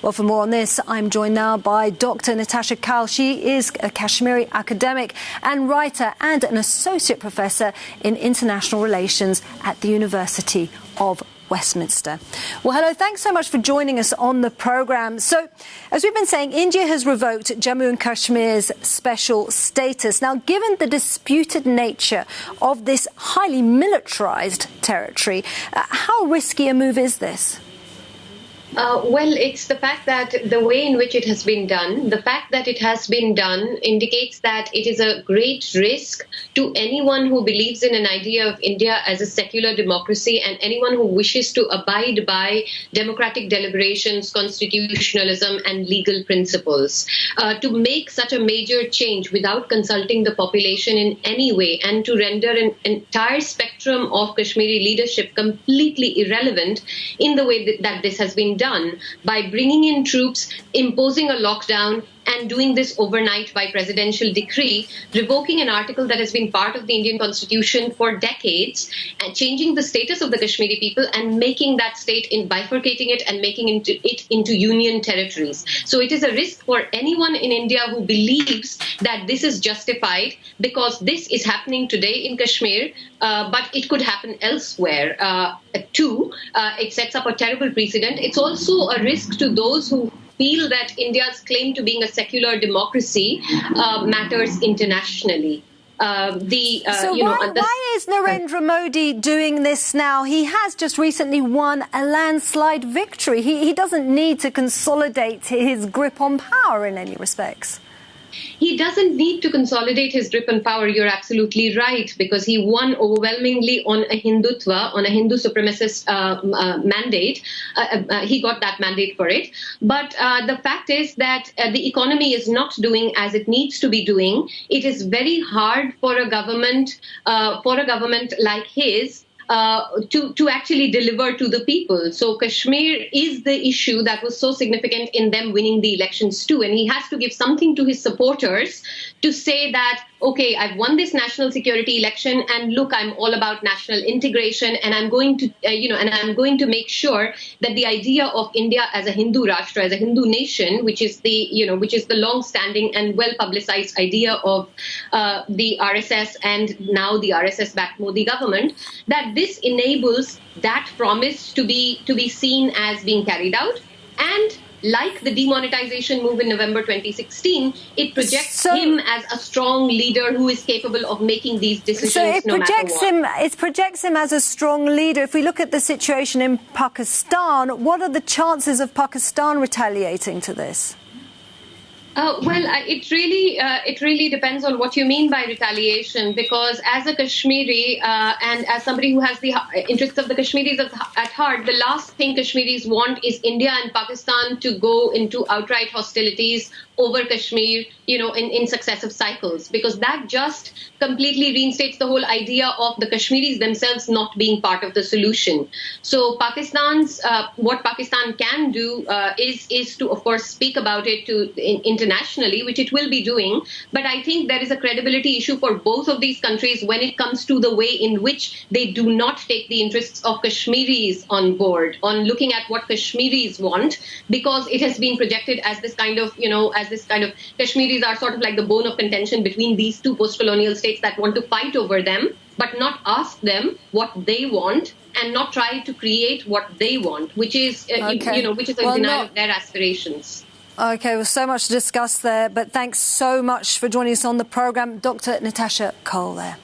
Well, for more on this, I'm joined now by Dr. Natasha Kaul. She is a Kashmiri academic and writer and an associate professor in international relations at the University of Westminster. Well, hello, thanks so much for joining us on the programme. So, as we've been saying, India has revoked Jammu and Kashmir's special status. Now, given the disputed nature of this highly militarised territory, how risky a move is this? Well, it's the fact that the way in which it has been done, the fact that it has been done indicates that it is a great risk to anyone who believes in an idea of India as a secular democracy and anyone who wishes to abide by democratic deliberations, constitutionalism and legal principles. To make such a major change without consulting the population in any way and to render an entire spectrum of Kashmiri leadership completely irrelevant in the way that this has been done by bringing in troops, imposing a lockdown, and doing this overnight by presidential decree, revoking an article that has been part of the Indian Constitution for decades, and changing the status of the Kashmiri people and making that state, bifurcating it and making it into union territories. So it is a risk for anyone in India who believes that this is justified, because this is happening today in Kashmir, but it could happen elsewhere too. It sets up a terrible precedent. It's also a risk to those who feel that India's claim to being a secular democracy matters internationally. Why is Narendra Modi doing this now? He has just recently won a landslide victory. He doesn't need to consolidate his grip on power in any respects. He doesn't need to consolidate his grip on power. You're absolutely right, because he won overwhelmingly on a Hindutva, on a Hindu supremacist mandate. He got that mandate for it. But the fact is that the economy is not doing as it needs to be doing. It is very hard for a government like his to actually deliver to the people. So Kashmir is the issue that was so significant in them winning the elections too. And he has to give something to his supporters to say that, okay, I've won this national security election, and look, I'm all about national integration, and I'm going to, I'm going to make sure that the idea of India as a Hindu Rashtra, as a Hindu nation, which is the long-standing and well-publicized idea of the RSS and now the RSS-backed Modi government, that this enables that promise to be seen as being carried out. And like the demonetization move in November 2016, it projects him as a strong leader who is capable of making these decisions no matter what. It projects him as a strong leader. If we look at the situation in Pakistan, what are the chances of Pakistan retaliating to this? It really depends on what you mean by retaliation, because as a Kashmiri and as somebody who has the interests of the Kashmiris at heart, the last thing Kashmiris want is India and Pakistan to go into outright hostilities over Kashmir, in successive cycles, because that just completely reinstates the whole idea of the Kashmiris themselves not being part of the solution. So what Pakistan can do is to, of course, speak about it internationally, which it will be doing. But I think there is a credibility issue for both of these countries when it comes to the way in which they do not take the interests of Kashmiris on board, on looking at what Kashmiris want, because it has been projected as this kind of, Kashmiris are sort of like the bone of contention between these two post-colonial states that want to fight over them, but not ask them what they want and not try to create what they want, which is, a denial of their aspirations. Okay, well, so much to discuss there, but thanks so much for joining us on the programme. Dr. Natasha Kaul there.